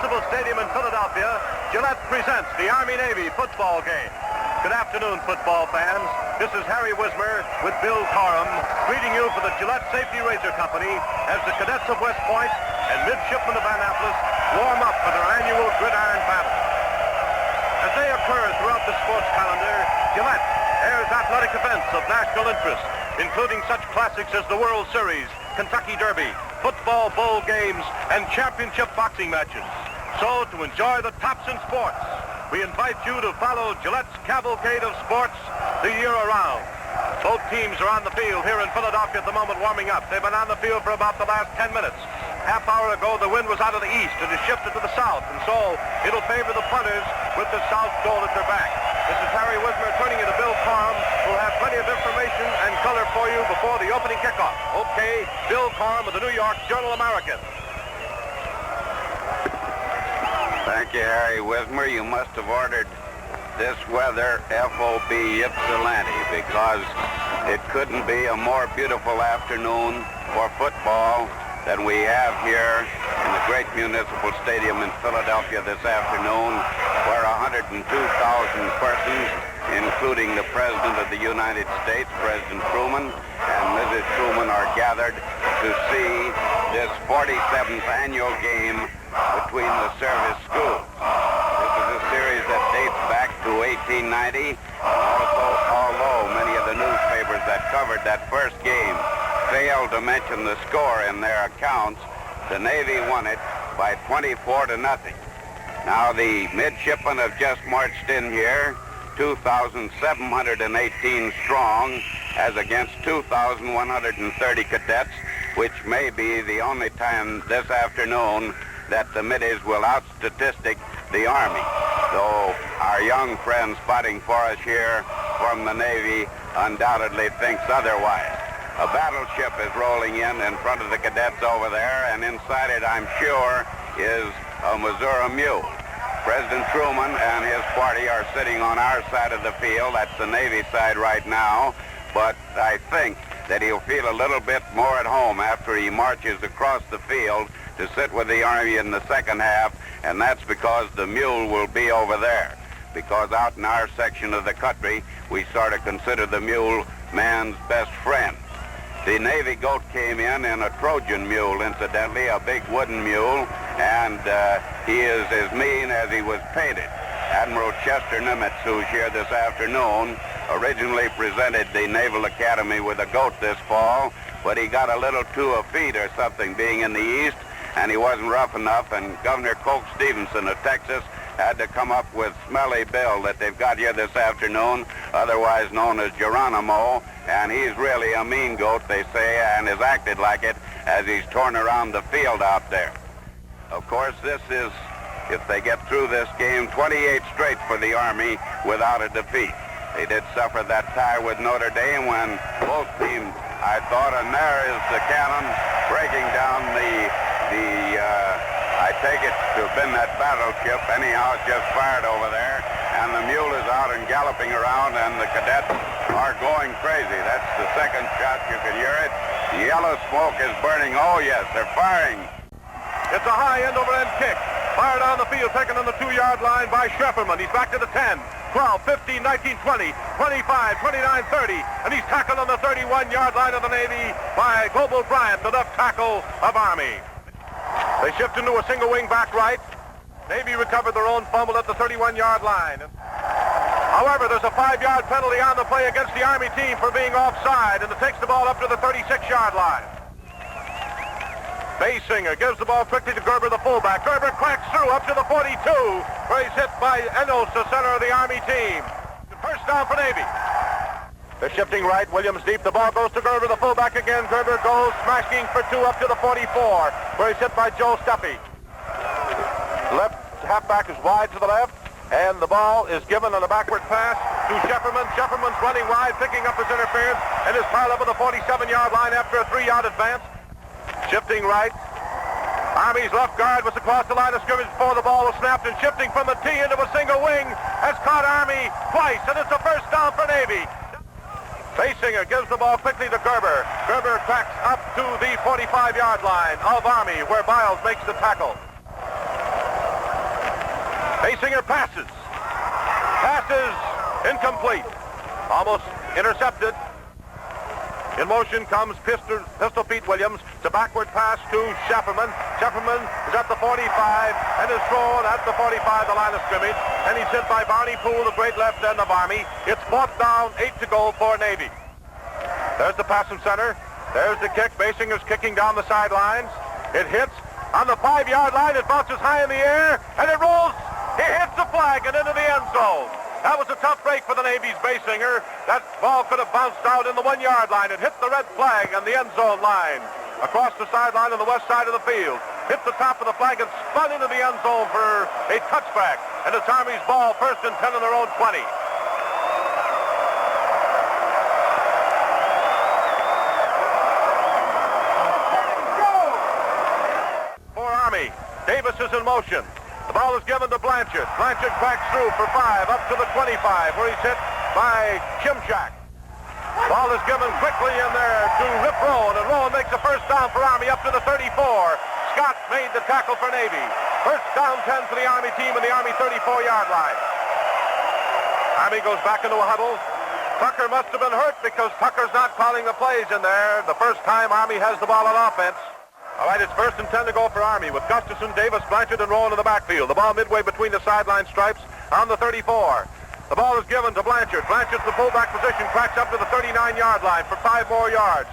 Municipal Stadium in Philadelphia, Gillette presents the Army-Navy football game. Good afternoon, football fans. This is Harry Wismer with Bill Corum greeting you for the Gillette Safety Razor Company as the cadets of West Point and midshipmen of Annapolis warm up for their annual gridiron battle. As they occur throughout the sports calendar, Gillette airs athletic events of national interest, including such classics as the World Series, Kentucky Derby, football bowl games, and championship boxing matches. So, to enjoy the tops in sports, we invite you to follow Gillette's cavalcade of sports the year around. Both teams are on the field here in Philadelphia at the moment warming up. They've been on the field for about the last 10 minutes. Half hour ago, the wind was out of the east and has shifted to the south, and so it'll favor the punters with the south goal at their back. This is Harry Wismer turning into Bill Corum, who'll have plenty of information and color for you before the opening kickoff. Okay, Bill Corum of the New York Journal-American. Thank you, Harry Wismer. You must have ordered this weather FOB Ypsilanti, because it couldn't be a more beautiful afternoon for football than we have here in the great municipal stadium in Philadelphia this afternoon, where 102,000 persons, including the President of the United States, President Truman, and Mrs. Truman, are gathered to see this 47th annual game between the service schools. This is a series that dates back to 1890. Although many of the newspapers that covered that first game failed to mention the score in their accounts, the Navy won it by 24-0. Now the midshipmen have just marched in here, 2,718 strong, as against 2,130 cadets, which may be the only time this afternoon that the middies will out-statistic the Army, though our young friend spotting for us here from the Navy undoubtedly thinks otherwise. A battleship is rolling in front of the cadets over there, and inside it, I'm sure, is a Missouri mule. President Truman and his party are sitting on our side of the field. That's the Navy side right now, but I think that he'll feel a little bit more at home after he marches across the field to sit with the Army in the second half, and that's because the mule will be over there. Because out in our section of the country, we sort of consider the mule man's best friend. The Navy goat came in a Trojan mule, incidentally, a big wooden mule, and he is as mean as he was painted. Admiral Chester Nimitz, who's here this afternoon, originally presented the Naval Academy with a goat this fall, but he got a little too a feet or something being in the east, and he wasn't rough enough, and Governor Coke Stevenson of Texas had to come up with Smelly Bill that they've got here this afternoon, otherwise known as Geronimo, and he's really a mean goat, they say, and has acted like it as he's torn around the field out there. Of course, this is, if they get through this game, 28 straight for the Army without a defeat. They did suffer that tie with Notre Dame when both teams, I thought, and there is the cannon breaking down I take it to have been that battleship. Anyhow, it's just fired over there, and the mule is out and galloping around, and the cadets are going crazy. That's the second shot. You can hear it. The yellow smoke is burning. Oh, yes, they're firing. It's a high end-over-end kick. Fired on the field, taken on the 2-yard line by Schefferman. He's back to the 10, 12, 15, 19, 20, 25, 29, 30, and he's tackled on the 31-yard line of the Navy by Global Bryant, the left tackle of Army. They shift into a single wing back right. Navy recovered their own fumble at the 31-yard line. However, there's a 5-yard penalty on the play against the Army team for being offside, and it takes the ball up to the 36-yard line. Basinger gives the ball quickly to Gerber, the fullback. Gerber cracks through up to the 42, where he's hit by Enos, the center of the Army team. First down for Navy. They're shifting right. Williams deep. The ball goes to Gerber, the fullback again. Gerber goes smashing for 2 up to the 44, where he's hit by Joe Stuffy. Left halfback is wide to the left, and the ball is given on a backward pass to Schefferman. Schefferman's running wide, picking up his interference, and is piled up on the 47-yard line after a 3-yard advance. Shifting right. Army's left guard was across the line of scrimmage before the ball was snapped, and shifting from the T into a single wing has caught Army twice, and it's a first down for Navy. Basinger gives the ball quickly to Gerber. Gerber cracks up to the 45-yard line of Army, where Biles makes the tackle. Basinger passes. Passes incomplete. Almost intercepted. In motion comes Pistol Pete Williams. It's a backward pass to Shefferman. Shefferman is at the 45 and is thrown at the 45, the line of scrimmage. And he's hit by Barney Poole, the great left end of Army. It's 4th down, 8 to go for Navy. There's the pass from center. There's the kick. Basinger's kicking down the sidelines. It hits on the 5-yard line. It bounces high in the air, and it rolls. He hits the flag and into the end zone. That was a tough break for the Navy's Basinger. That ball could have bounced out in the 1-yard line. It hit the red flag on the end zone line. Across the sideline on the west side of the field. Hit the top of the flag and spun into the end zone for a touchback. And it's Army's ball, 1st and 10 on their own 20. For Army, Davis is in motion. The ball is given to Blanchard. Blanchard cracks through for 5 up to the 25 where he's hit by Chimchak. Ball is given quickly in there to Rip Rowan, and Rowan makes a 1st down for Army up to the 34. Scott made the tackle for Navy. 1st down 10 for the Army team in the Army 34-yard line. Army goes back into a huddle. Tucker must have been hurt because Tucker's not calling the plays in there. The first time Army has the ball on offense. All right, it's 1st and 10 to go for Army with Gustafson, Davis, Blanchard, and Rowan in the backfield. The ball midway between the sideline stripes on the 34. The ball is given to Blanchard. Blanchard's the fullback position, cracks up to the 39-yard line for 5 more yards.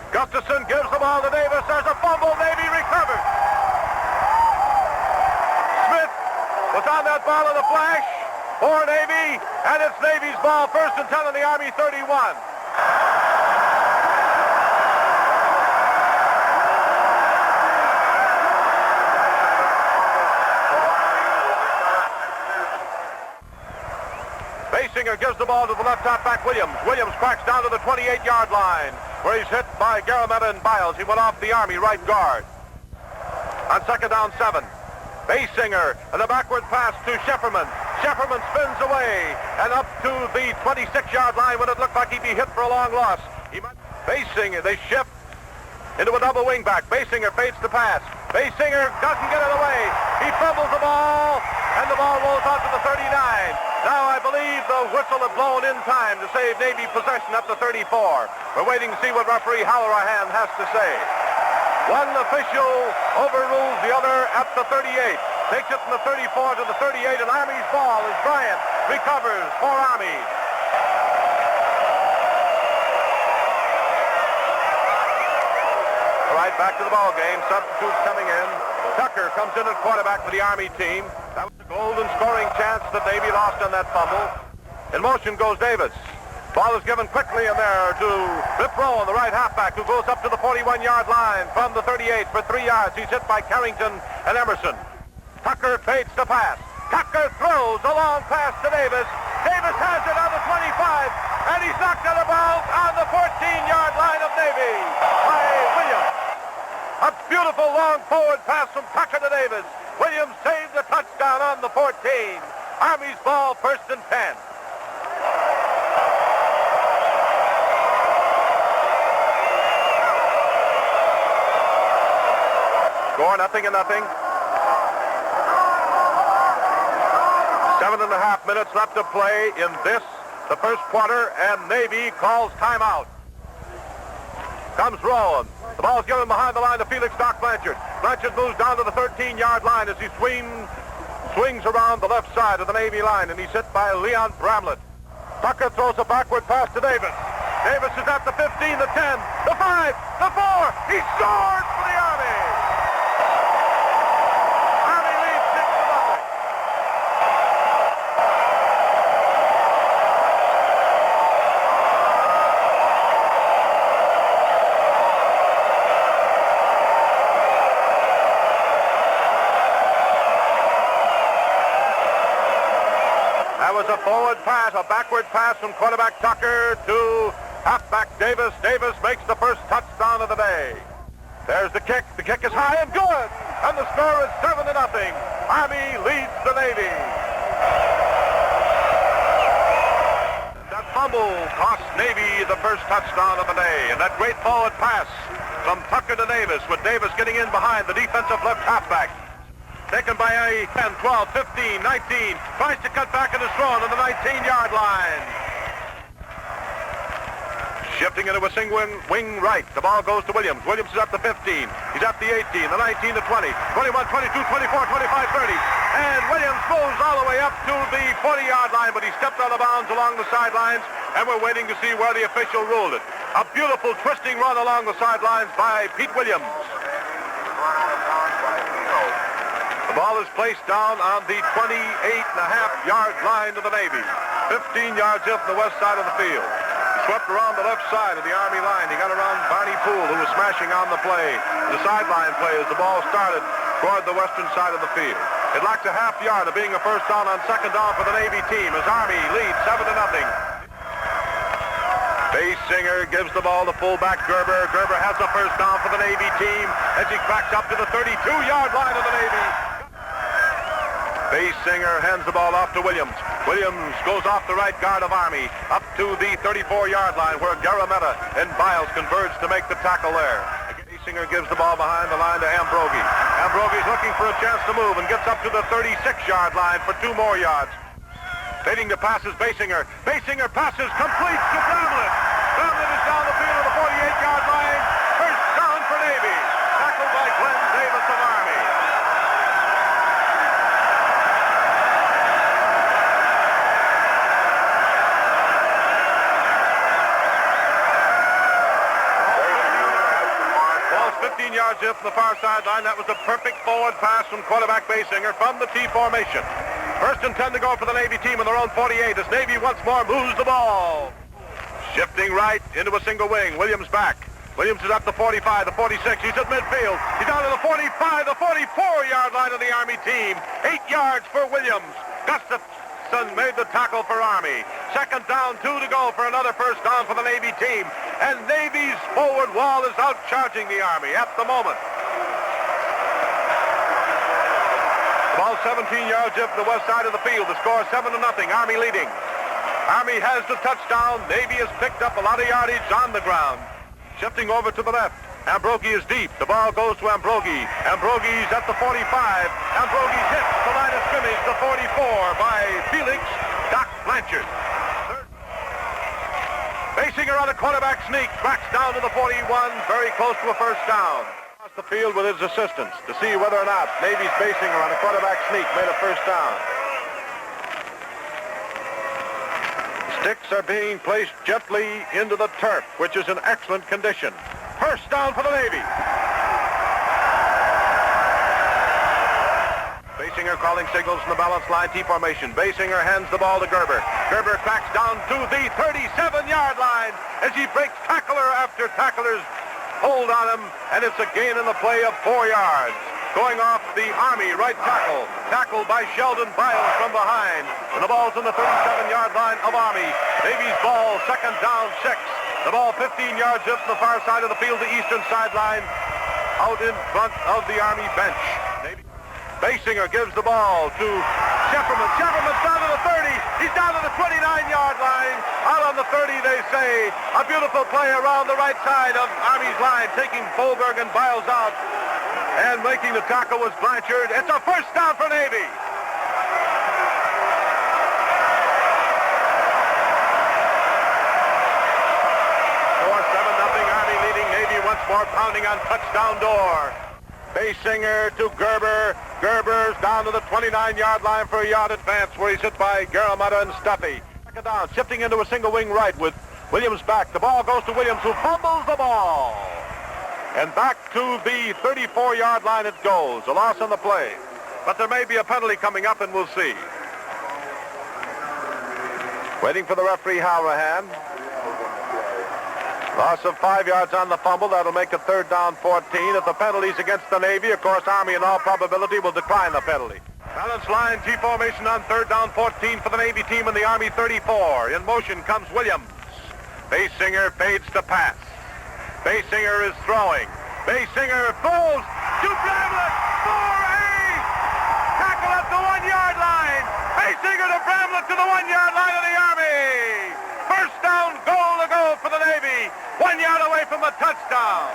Gustafson gives the ball to Davis. There's a fumble. Navy recovers. Smith was on that ball in the flash for Navy, and it's Navy's ball, 1st and 10 on the Army 31. Basinger gives the ball to the left halfback Williams. Williams cracks down to the 28-yard line where he's hit by Garametta and Biles. He went off the Army right guard. On 2nd down 7. Basinger and a backward pass to Shefferman. Shefferman spins away and up to the 26-yard line when it looked like he'd be hit for a long loss. Basinger, they shift into a double wingback. Basinger fades the pass. Basinger doesn't get it away. He fumbles the ball, and the ball rolls out to the 39. Now I believe the whistle had blown in time to save Navy possession up to 34. We're waiting to see what referee Halloran has to say. One official overrules the other at the 38. Takes it from the 34 to the 38, and Army's ball as Bryant recovers for Army. All right, back to the ball game. Substitutes coming in. Tucker comes in at quarterback for the Army team. That was a golden scoring chance that Navy lost on that fumble. In motion goes Davis. Ball is given quickly in there to Rip Rowan, the right halfback, who goes up to the 41-yard line from the 38 for 3 yards. He's hit by Carrington and Emerson. Tucker fades the pass. Tucker throws a long pass to Davis. Davis has it on the 25, and he's knocked it about on the 14-yard line of Navy by Williams. A beautiful long forward pass from Tucker to Davis. Williams saves the touchdown on the 14. Army's ball, 1st and 10. Score 0-0. 7.5 minutes left to play in this, the first quarter, and Navy calls timeout. Comes Rowan. The ball's given behind the line to Felix Doc Blanchard. Blanchard moves down to the 13-yard line as he swings around the left side of the Navy line, and he's hit by Leon Bramlett. Tucker throws a backward pass to Davis. Davis is at the 15, the 10, the 5, the 4. He scores for the Army. Army leads 6-0. That was a forward pass, a backward pass from quarterback Tucker to halfback Davis. Davis makes the first touchdown of the day. There's the kick. The kick is high and good. And the score is 7-0. Army leads the Navy. That fumble cost Navy the first touchdown of the day. And that great forward pass from Tucker to Davis, with Davis getting in behind the defensive left halfback. taken by a 10, 12, 15, 19. Tries to cut back and is thrown on the 19-yard line. Shifting into a single wing right. The ball goes to Williams. Williams is at the 15. He's at the 18, the 19, the 20, 21, 22, 24, 25, 30. And Williams moves all the way up to the 40-yard line, but he stepped out of bounds along the sidelines, and we're waiting to see where the official ruled it. A beautiful twisting run along the sidelines by Pete Williams. The ball is placed down on the 28.5-yard line of the Navy. 15 yards in from the west side of the field. Swept around the left side of the Army line. He got around Barney Poole, who was smashing on the play. The sideline play as the ball started toward the western side of the field. It lacked a half yard of being a first down on second down for the Navy team as Army leads 7-0. Basinger gives the ball to fullback Gerber. Gerber has a first down for the Navy team as he cracks up to the 32-yard line of the Navy. Basinger hands the ball off to Williams. Williams goes off the right guard of Army up to the 34-yard line where Garametta and Biles converge to make the tackle there. Basinger gives the ball behind the line to Ambrogi. Ambrogi's looking for a chance to move and gets up to the 36-yard line for 2 more yards. Fading to passes Basinger. Basinger passes complete to Bramlett. Bramlett is down the field of the 48-yard line. First down for Navy. Tackled by Glenn Davis of Army. Ball's 15 yards in from the far sideline. That was a perfect forward pass from quarterback Basinger from the T formation. First and 10 to go for the Navy team on their own 48 as Navy once more moves the ball. Shifting right into a single wing. Williams back. Williams is at the 45, the 46. He's at midfield. He's down to the 45, the 44-yard line of the Army team. 8 yards for Williams. Gustafson made the tackle for Army. Second down, 2 to go for another first down for the Navy team. And Navy's forward wall is out charging the Army at the moment. Ball 17 yards in from the west side of the field. The score 7-0. Army leading. Army has the touchdown. Navy has picked up a lot of yardage on the ground. Shifting over to the left. Ambrogi is deep. The ball goes to Ambrogi. Ambrogi's at the 45. Ambrogi's hit the line of scrimmage, the 44 by Felix Doc Blanchard. Basinger on a quarterback sneak. Cracks down to the 41. Very close to a first down. The field with his assistants to see whether or not Navy's Basinger on a quarterback sneak made a first down. Sticks are being placed gently into the turf, which is in excellent condition. First down for the Navy. Basinger calling signals from the balance line T formation. Basinger hands the ball to Gerber. Gerber cracks down to the 37-yard line as he breaks tackler after tackler's hold on him, and it's a gain in the play of 4 yards. Going off the Army right tackle. Tackled by Sheldon Biles from behind. And the ball's on the 37-yard line of Army. Navy's ball, second down, 6. The ball 15 yards up from the far side of the field, the eastern sideline, out in front of the Army bench. Basinger gives the ball to Shefferman. Shefferman's down to the 30. He's down to the 29-yard line. Out on the 30, they say. A beautiful play around the right side of Army's line, taking Folberg and Biles out. And making the tackle was Blanchard. It's a first down for Navy. Score 7-0. Army leading. Navy once more pounding on touchdown door. Basinger to Gerber. Gerber's down to the 29-yard line for a yard advance where he's hit by Garametta and Stuffy. Second down, shifting into a single wing right with Williams back. The ball goes to Williams, who fumbles the ball. And back to the 34-yard line it goes. A loss on the play. But there may be a penalty coming up, and we'll see. Waiting for the referee, Halrahan. Loss of 5 yards on the fumble. That'll make it third down 14. If the penalty's against the Navy, of course, Army in all probability will decline the penalty. Balance line, T formation on third down 14 for the Navy team and the Army 34. In motion comes Williams. Basinger fades to pass. Basinger is throwing. Basinger throws to Bramlett for a tackle at the 1-yard line. Basinger to Bramlett to the 1-yard line of the Army. First down, goal to go for the Navy. 1 yard away from a touchdown.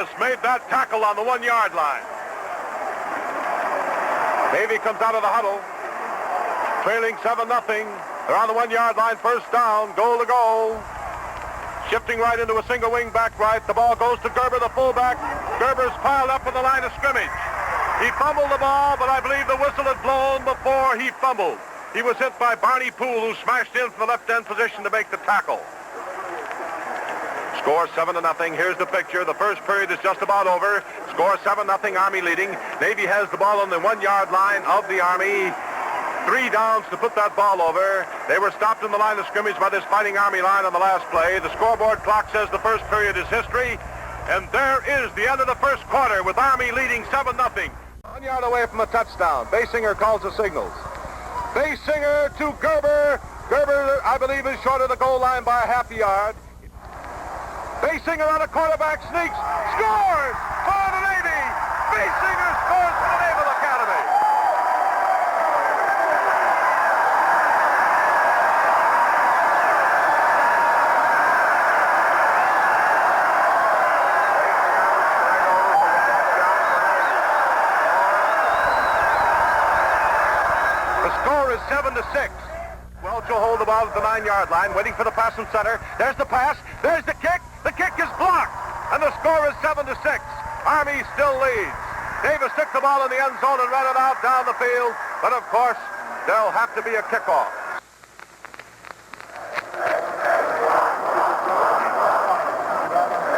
Davis made that tackle on the 1-yard line. Navy comes out of the huddle, trailing 7-0. They're on the 1-yard line, first down, goal to goal. Shifting right into a single wing back right. The ball goes to Gerber, the fullback. Gerber's piled up on the line of scrimmage. He fumbled the ball, but I believe the whistle had blown before he fumbled. He was hit by Barney Poole, who smashed in from the left end position to make the tackle. Score 7-0. Here's the picture. The first period is just about over. Score 7-0. Army leading. Navy has the ball on the 1-yard line of the Army. 3 downs to put that ball over. They were stopped in the line of scrimmage by this Fighting Army line on the last play. The scoreboard clock says the first period is history. And there is the end of the first quarter with Army leading 7-0. 1 yard away from a touchdown. Basinger calls the signals. Basinger to Gerber. Gerber, I believe, is short of the goal line by a half a yard. Basinger on a quarterback sneaks. Scores for the Navy. Basinger scores for the Naval Academy. The score is 7-6. Welch will hold the ball at the 9-yard line, waiting for the pass from center. There's the pass. There's the kick. The kick is blocked, and the score is 7-6. Army still leads. Davis took the ball in the end zone and ran it out down the field, but of course, there'll have to be a kickoff.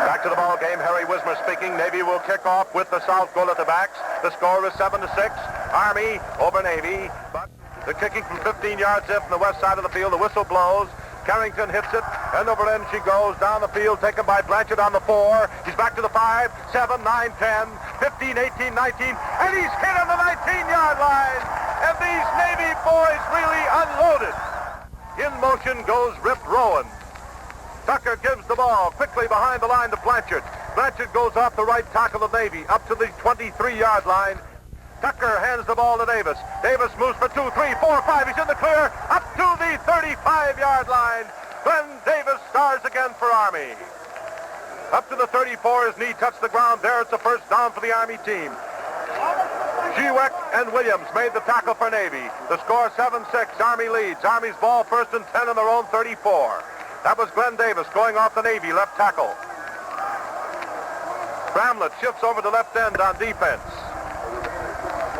Back to the ball game. Harry Wismer speaking. Navy will kick off with the south goal at the backs. The score is 7-6. Army over Navy, but they're kicking from 15 yards in from the west side of the field. The whistle blows. Carrington hits it. End over end she goes down the field, taken by Blanchard on the 4. He's back to the 5, 7, 9, 10, 15, 18, 19, and he's hit on the 19-yard line. And these Navy boys really unloaded. In motion goes Rip Rowan. Tucker gives the ball quickly behind the line to Blanchard. Blanchard goes off the right tackle of Navy up to the 23-yard line. Tucker hands the ball to Davis. Davis moves for 2, 3, 4, 5. He's in the clear up to the 35-yard line. Glenn Davis stars again for Army. Up to the 34, his knee touched the ground. There, it's a first down for the Army team. Sheweck and Williams made the tackle for Navy. The score 7-6. Army leads. Army's ball first and 10 on their own 34. That was Glenn Davis going off the Navy left tackle. Bramlett shifts over to left end on defense.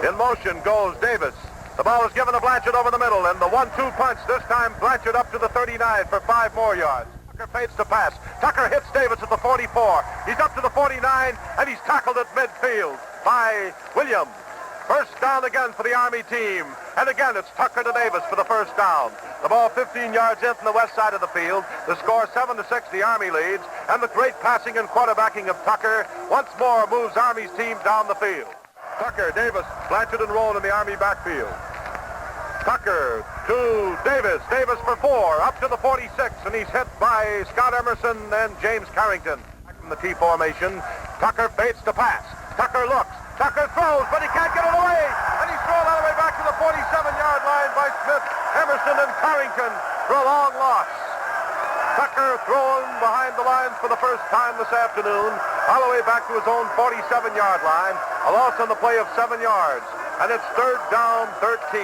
In motion goes Davis. The ball is given to Blanchard over the middle, and the 1-2 punch. This time Blanchard up to the 39 for 5 more yards. Tucker fades to pass. Tucker hits Davis at the 44. He's up to the 49, and he's tackled at midfield by Williams. First down again for the Army team. And again, it's Tucker to Davis for the first down. The ball 15 yards in from the west side of the field. The score 7-6, the Army leads. And the great passing and quarterbacking of Tucker once more moves Army's team down the field. Tucker, Davis, Blanchard and Rowan in the Army backfield. Tucker to Davis. Davis for 4, up to the 46, and he's hit by Scott Emerson and James Carrington. Back from the T formation, Tucker fades to pass. Tucker looks. Tucker throws, but he can't get it away. And he's thrown all the way back to the 47-yard line by Smith, Emerson, and Carrington for a long loss. Tucker thrown behind the lines for the first time this afternoon, all the way back to his own 47-yard line. A loss on the play of 7 yards. And it's third down, 13.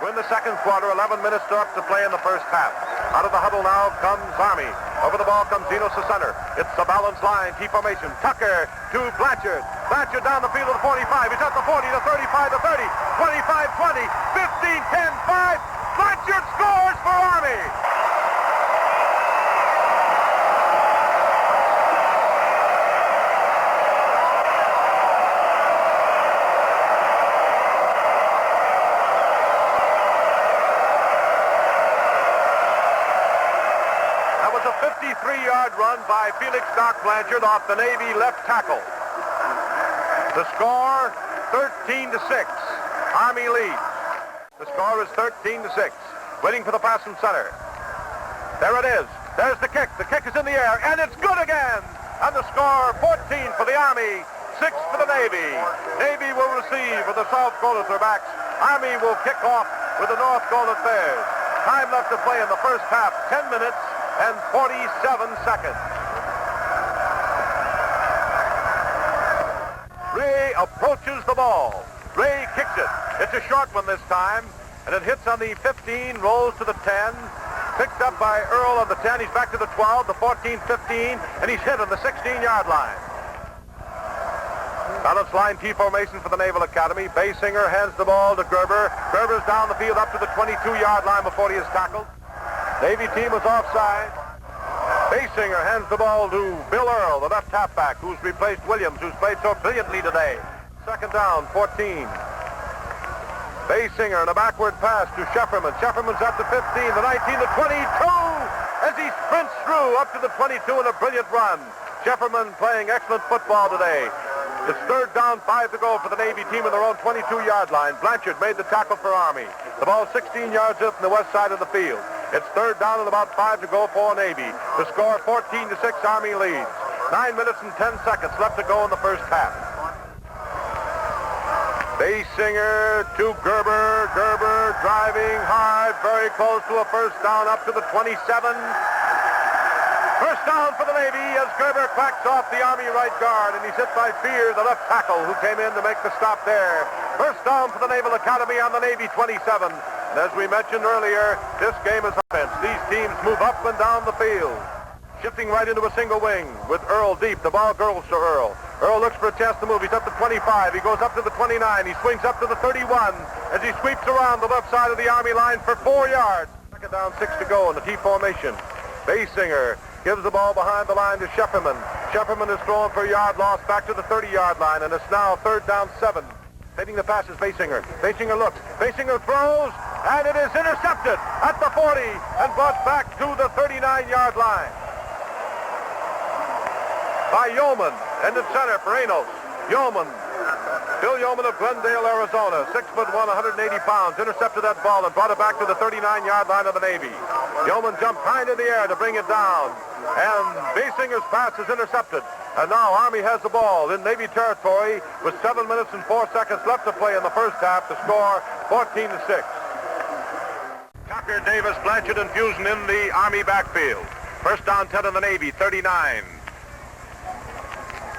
We're in the second quarter, 11 minutes left to play in the first half. Out of the huddle now comes Army. Over the ball comes Zenos to center. It's the balanced line, T formation. Tucker to Blanchard. Blanchard down the field to the 45. He's at the 40, the 35, the 30, 25, 20, 15, 10, 5. Blanchard scores for Army. That was a 53-yard run by Felix Doc Blanchard off the Navy left tackle. The score, 13-6. Army leads. The score is 13-6. Waiting for the pass from center. There it is. There's the kick. The kick is in the air, and it's good again. And the score, 14 for the Army, 6 for the Navy. Navy will receive with the south goal at their backs. Army will kick off with the north goal at theirs. Time left to play in the first half, 10 minutes and 47 seconds. Ray approaches the ball. Ray kicks it. It's a short one this time, and it hits on the 15, rolls to the 10, picked up by Earl on the 10. He's back to the 12, the 14, 15, and he's hit on the 16-yard line. Balance line T formation for the Naval Academy. Basinger hands the ball to Gerber. Gerber's down the field up to the 22-yard line before he is tackled. Navy team is offside. Basinger hands the ball to Bill Earl, the left halfback, who's replaced Williams, who's played so brilliantly today. Second down, 14. Basinger and a backward pass to Shefferman. Shefferman's at the 15, the 19, the 22, as he sprints through up to the 22 in a brilliant run. Shefferman playing excellent football today. It's third down, 5 to go for the Navy team in their own 22-yard line. Blanchard made the tackle for Army. The ball 16 yards up on the west side of the field. It's third down and about 5 to go for Navy. The score 14-6, Army leads. 9 minutes and 10 seconds left to go in the first half. Basinger to Gerber. Gerber driving hard, very close to a first down up to the 27. First down for the Navy as Gerber cracks off the Army right guard, and he's hit by Fear, the left tackle, who came in to make the stop there. First down for the Naval Academy on the Navy 27. And as we mentioned earlier, this game is offense. These teams move up and down the field. Shifting right into a single wing with Earl deep. The ball goes to Earl. Earl looks for a chance to move. He's up to 25. He goes up to the 29. He swings up to the 31 as he sweeps around the left side of the Army line for 4 yards. Second down, 6 to go in the T formation. Basinger gives the ball behind the line to Shefferman. Shefferman is thrown for a yard loss back to the 30-yard line, and it's now third down, 7. Taking the pass is Basinger. Basinger looks. Basinger throws, and it is intercepted at the 40 and brought back to the 39-yard line by Yeoman, and at center for Enos. Yeoman, Bill Yeoman of Glendale, Arizona, 6'1", 180 pounds, intercepted that ball and brought it back to the 39-yard line of the Navy. Yeoman jumped high into the air to bring it down, and Basinger's pass is intercepted. And now Army has the ball in Navy territory with 7 minutes and 4 seconds left to play in the first half. The score 14-6. Tucker, Davis, Blanchard, and Fusion in the Army backfield. First down, 10 in the Navy, 39.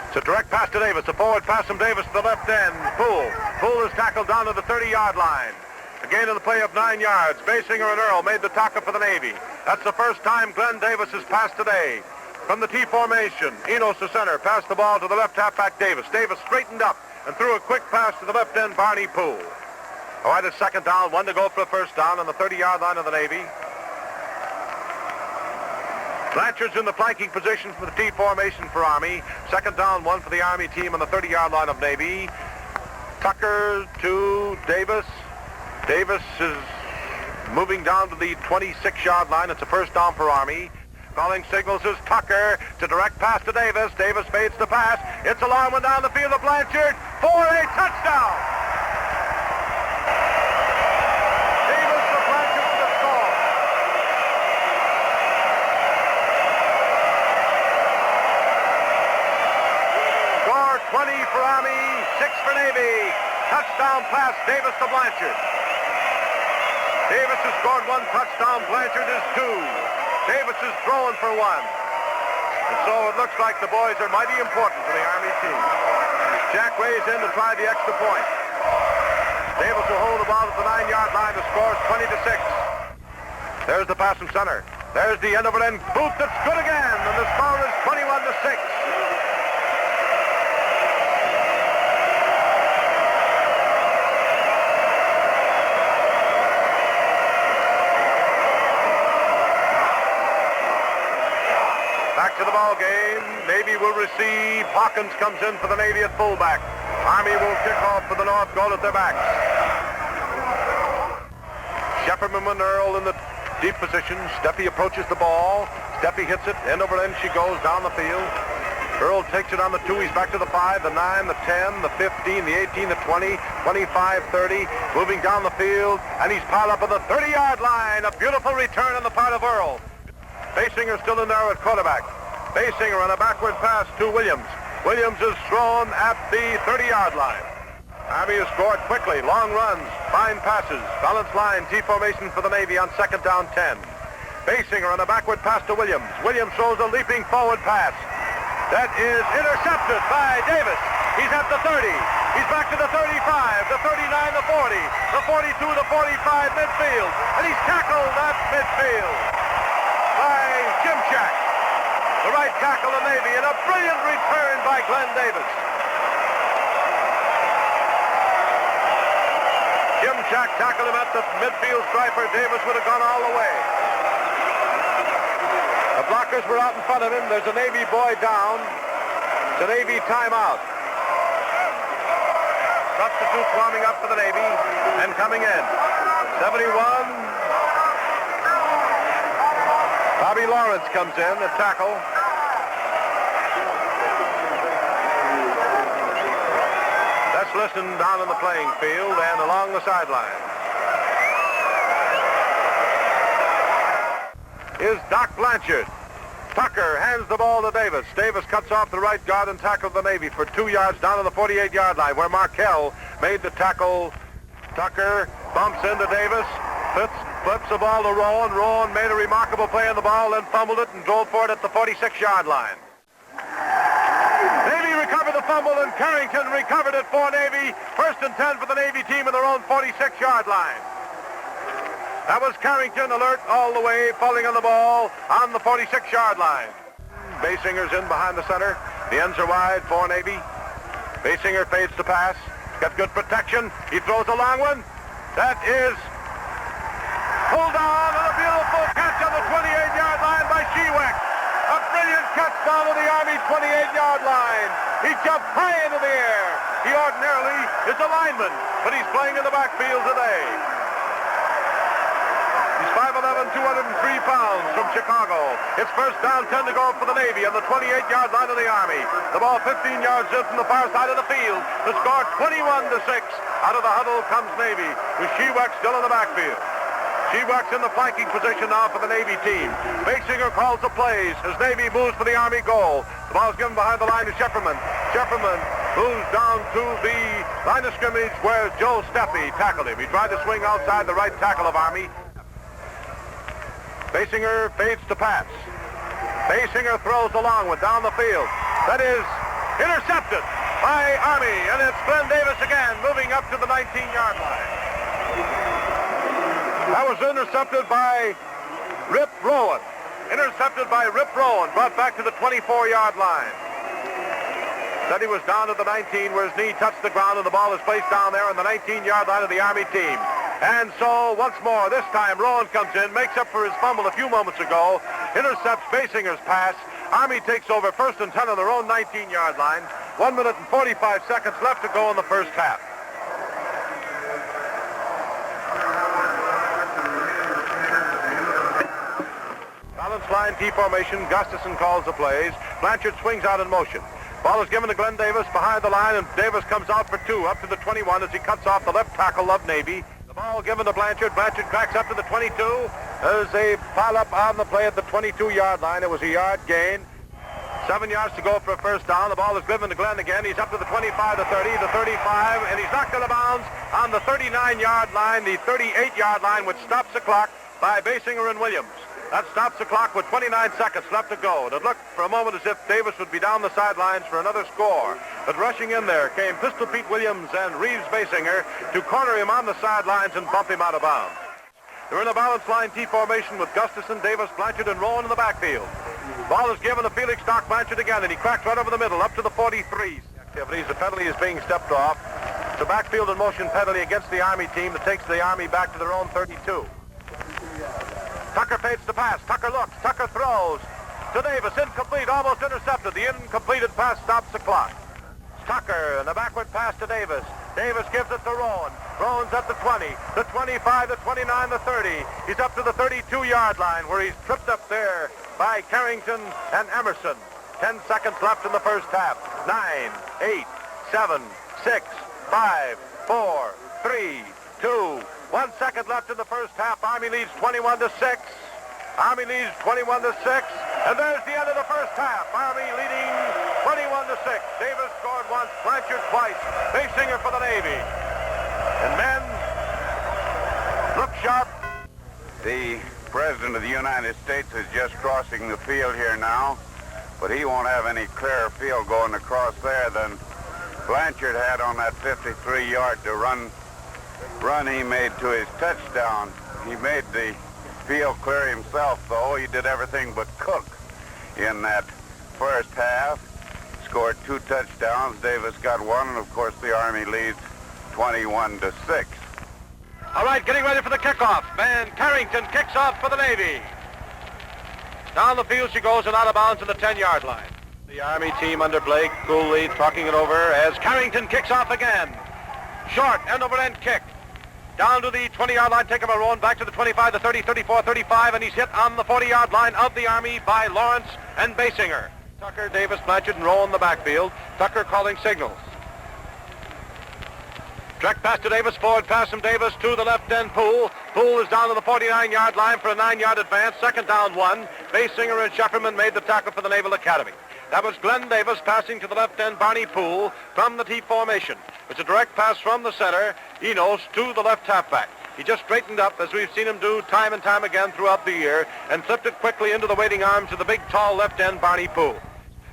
It's a direct pass to Davis. A forward pass from Davis to the left end. Poole is tackled down to the 30-yard line. A gain of the play of 9 yards. Basinger and Earl made the tackle for the Navy. That's the first time Glenn Davis has passed today. From the T formation, Enos, the center, passed the ball to the left halfback Davis. Davis straightened up and threw a quick pass to the left end, Barney Poole. All right, it's second down, 1 to go for the first down on the 30-yard line of the Navy. Blanchard's in the flanking position for the T formation for Army. Second down, 1 for the Army team on the 30-yard line of Navy. Tucker to Davis. Davis is moving down to the 26-yard line. It's a first down for Army. Calling signals is Tucker to direct pass to Davis. Davis fades the pass. It's a long one down the field of Blanchard for a touchdown. Davis to Blanchard for the score. Score 20 for Army, 6 for Navy. Touchdown pass, Davis to Blanchard. Davis has scored 1 touchdown. Blanchard is 2. Davis is throwing for 1. And so it looks like the boys are mighty important for the Army team. Jack Ray's in to try the extra point. Davis will hold the ball at the 9-yard line. The score is 20-6. There's the pass from center. There's the end over end boot that's good again. And the score is 21-6. Back to the ball game. Navy will receive. Hawkins comes in for the Navy at fullback. Army will kick off for the North goal at their backs. Shefferman and Earl in the deep position. Steffi approaches the ball. Steffi hits it. End over end she goes down the field. Earl takes it on the 2. He's back to the 5, the 9, the 10, the 15, the 18, the 20, 25, 30. Moving down the field. And he's piled up on the 30-yard line. A beautiful return on the part of Earl. Basinger still in there at quarterback. Basinger on a backward pass to Williams. Williams is thrown at the 30-yard line. Army has scored quickly. Long runs, fine passes. Balance line, T formation for the Navy on second down, 10. Basinger on a backward pass to Williams. Williams throws a leaping forward pass. That is intercepted by Davis. He's at the 30. He's back to the 35, the 39, the 40, the 42, the 45 midfield. And he's tackled at midfield by Jim Shack, the right tackle of Navy, and a brilliant return by Glenn Davis. Jim Shack tackled him at the midfield striper. Davis would have gone all the way. The blockers were out in front of him. There's a Navy boy down. It's a Navy timeout. Substitutes warming up for the Navy and coming in. 71. Bobby Lawrence comes in to tackle. Let's listen down on the playing field and along the sideline. Is Doc Blanchard. Tucker hands the ball to Davis. Davis cuts off the right guard and tackles the Navy for 2 yards down to the 48-yard line where Markell made the tackle. Tucker bumps into Davis, flips the ball to Rowan. Rowan made a remarkable play on the ball, then fumbled it and drove for it at the 46-yard line. Navy recovered the fumble, and Carrington recovered it for Navy. 1st and 10 for the Navy team in their own 46-yard line. That was Carrington, alert all the way, falling on the ball on the 46-yard line. Basinger's in behind the center. The ends are wide for Navy. Basinger fades to pass. He's got good protection. He throws a long one. That is pulled down on a beautiful catch on the 28-yard line by Sheweck. A brilliant catch down to the Army 28-yard line. He jumped high into the air. He ordinarily is a lineman, but he's playing in the backfield today. He's 5'11", 203 pounds from Chicago. It's 1st down, 10 to go for the Navy on the 28-yard line of the Army. The ball 15 yards in from the far side of the field. The score 21-6. Out of the huddle comes Navy, with Sheweck still in the backfield. Sheweck's in the flanking position now for the Navy team. Basinger calls the plays as Navy moves for the Army goal. The ball's given behind the line to Shefferman. Shefferman moves down to the line of scrimmage where Joe Steffi tackled him. He tried to swing outside the right tackle of Army. Basinger fades to pass. Basinger throws a long one down the field. That is intercepted by Army, and it's Glenn Davis again moving up to the 19-yard line. That was intercepted by Rip Rowan. Intercepted by Rip Rowan, brought back to the 24-yard line. Said he was down to the 19 where his knee touched the ground, and the ball is placed down there on the 19-yard line of the Army team. And so, once more, this time Rowan comes in, makes up for his fumble a few moments ago, intercepts Basinger's pass. Army takes over 1st and 10 on their own 19-yard line. 1 minute and 45 seconds left to go in the first half. Balance line T formation. Gustafson calls the plays. Blanchard swings out in motion. Ball is given to Glenn Davis behind the line, and Davis comes out for 2 up to the 21 as he cuts off the left tackle of Navy. Ball given to Blanchard. Blanchard cracks up to the 22. There's a pile-up on the play at the 22-yard line. It was a yard gain. 7 yards to go for a 1st down. The ball is given to Glenn again. He's up to the 25, the 30, the 35, and he's knocked out of bounds on the 39-yard line, the 38-yard line, which stops the clock by Basinger and Williams. That stops the clock with 29 seconds left to go. It looked for a moment as if Davis would be down the sidelines for another score. But rushing in there came Pistol Pete Williams and Reeves Basinger to corner him on the sidelines and bump him out of bounds. They're in a balance line T formation with Gustafson, Davis, Blanchard, and Rowan in the backfield. Ball is given to Felix Doc Blanchard again, and he cracks right over the middle up to the 43. Activities. The penalty is being stepped off. It's a backfield and motion penalty against the Army team that takes the Army back to their own 32. Tucker fades to pass. Tucker looks. Tucker throws to Davis. Incomplete. Almost intercepted. The incompleted pass stops the clock. It's Tucker and the backward pass to Davis. Davis gives it to Rowan. Rowan's at the 20, the 25, the 29, the 30. He's up to the 32-yard line where he's tripped up there by Carrington and Emerson. 10 seconds left in the first half. 9, 8, 7, 6, 5, 4, 3, 2, 1 second left in the first half. Army leads 21-6. Army leads 21-6. And there's the end of the first half. Army leading 21-6. Davis scored once, Blanchard twice. Basinger for the Navy. And men look sharp. The President of the United States is just crossing the field here now, but he won't have any clearer field going across there than Blanchard had on that 53-yard to run he made to his touchdown. He made the field clear himself, though. He did everything but cook in that first half. Scored 2 touchdowns. Davis got 1, and of course the Army leads 21-6. All right, getting ready for the kickoff. Van Carrington kicks off for the Navy. Down the field she goes and out of bounds to the 10-yard line. The Army team under Blake coolly talking it over as Carrington kicks off again. Short end-over-end kick. Down to the 20-yard line, take him a run back to the 25, the 30, 34, 35, and he's hit on the 40-yard line of the Army by Lawrence and Basinger. Tucker, Davis, Blanchard, and Rowe in the backfield. Tucker calling signals. Direct pass to Davis, forward pass from Davis to the left end Poole. Poole is down to the 49-yard line for a 9-yard advance. Second down 1. Basinger and Shefferman made the tackle for the Naval Academy. That was Glenn Davis passing to the left end Barney Poole from the T formation. It's a direct pass from the center, Enos, to the left halfback. He just straightened up, as we've seen him do time and time again throughout the year, and flipped it quickly into the waiting arms of the big, tall left end Barney Poole.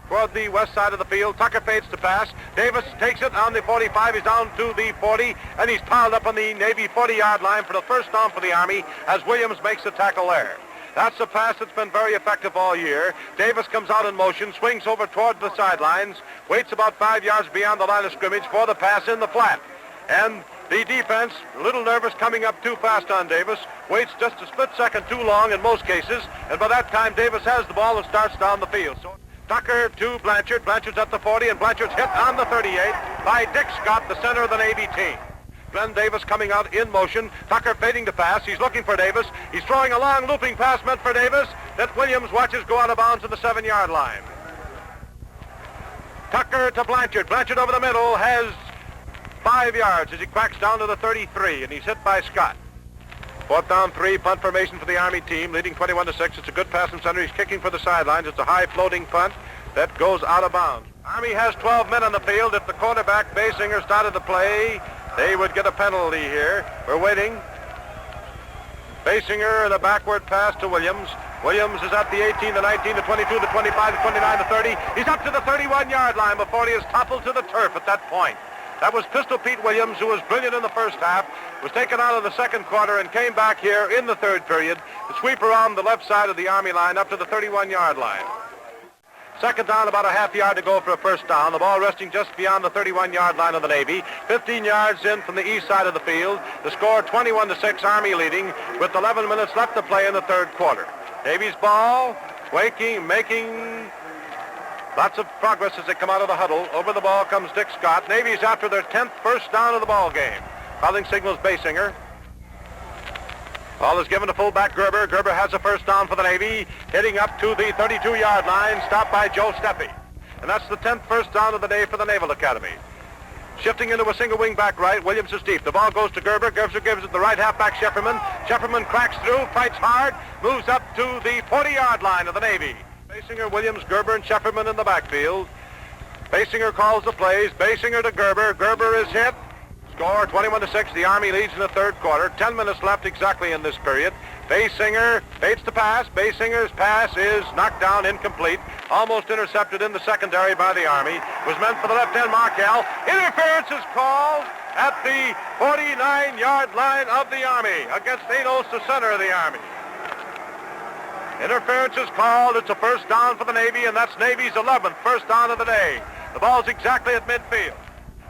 Toward the west side of the field, Tucker fades to pass. Davis takes it on the 45. He's down to the 40, and he's piled up on the Navy 40-yard line for the first down for the Army as Williams makes the tackle there. That's a pass that's been very effective all year. Davis comes out in motion, swings over toward the sidelines, waits about 5 yards beyond the line of scrimmage for the pass in the flat. And the defense, a little nervous, coming up too fast on Davis, waits just a split second too long in most cases, and by that time Davis has the ball and starts down the field. So Tucker to Blanchard. Blanchard's at the 40, and Blanchard's hit on the 38 by Dick Scott, the center of the Navy team. Glenn Davis coming out in motion. Tucker fading to pass. He's looking for Davis. He's throwing a long looping pass meant for Davis that Williams watches go out of bounds to the 7-yard line. Tucker to Blanchard. Blanchard over the middle has 5 yards as he cracks down to the 33, and he's hit by Scott. 4th down 3, punt formation for the Army team, leading 21-6. It's a good pass from center. He's kicking for the sidelines. It's a high floating punt that goes out of bounds. Army has 12 men on the field. If the quarterback, Basinger, started the play, they would get a penalty here. We're waiting. Basinger and a backward pass to Williams. Williams is at the 18, the 19, the 22, the 25, the 29, the 30. He's up to the 31-yard line before he is toppled to the turf at that point. That was Pistol Pete Williams, who was brilliant in the first half, was taken out of the second quarter and came back here in the third period to sweep around the left side of the Army line up to the 31-yard line. Second down, about a half yard to go for a first down. The ball resting just beyond the 31-yard line of the Navy. 15 yards in from the east side of the field. The score 21-6, Army leading with 11 minutes left to play in the third quarter. Navy's ball, making lots of progress as they come out of the huddle. Over the ball comes Dick Scott. Navy's after their 10th first down of the ball game. Calling signals Basinger. Ball is given to fullback Gerber. Gerber has a first down for the Navy. Hitting up to the 32-yard line. Stopped by Joe Steffi. And that's the 10th first down of the day for the Naval Academy. Shifting into a single wing back right. Williams is deep. The ball goes to Gerber. Gerber gives it the right halfback Shefferman. Shefferman cracks through, fights hard, moves up to the 40-yard line of the Navy. Basinger, Williams, Gerber, and Shefferman in the backfield. Basinger calls the plays. Basinger to Gerber. Gerber is hit. Score 21-6. The Army leads in the third quarter. 10 minutes left exactly in this period. Basinger fades to pass. Basinger's pass is knocked down, incomplete. Almost intercepted in the secondary by the Army. Was meant for the left end Markel. Interference is called at the 49-yard line of the Army against Enos, the center of the Army. Interference is called. It's a first down for the Navy, and that's Navy's 11th first down of the day. The ball's exactly at midfield.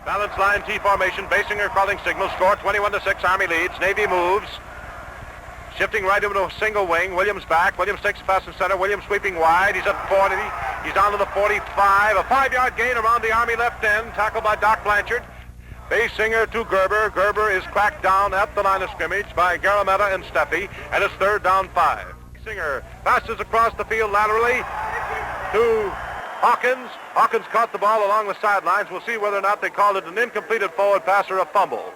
Balance line T formation. Basinger calling signal. Score 21-6. Army leads. Navy moves. Shifting right into a single wing. Williams back. Williams takes the pass in center. Williams sweeping wide. He's at 40. He's down to the 45. A 5-yard gain around the Army left end. Tackled by Doc Blanchard. Basinger to Gerber. Gerber is cracked down at the line of scrimmage by Garametta and Steffi. And it's third down 5. Basinger passes across the field laterally to Hawkins. Hawkins caught the ball along the sidelines. We'll see whether or not they called it an incompleted forward pass or a fumble.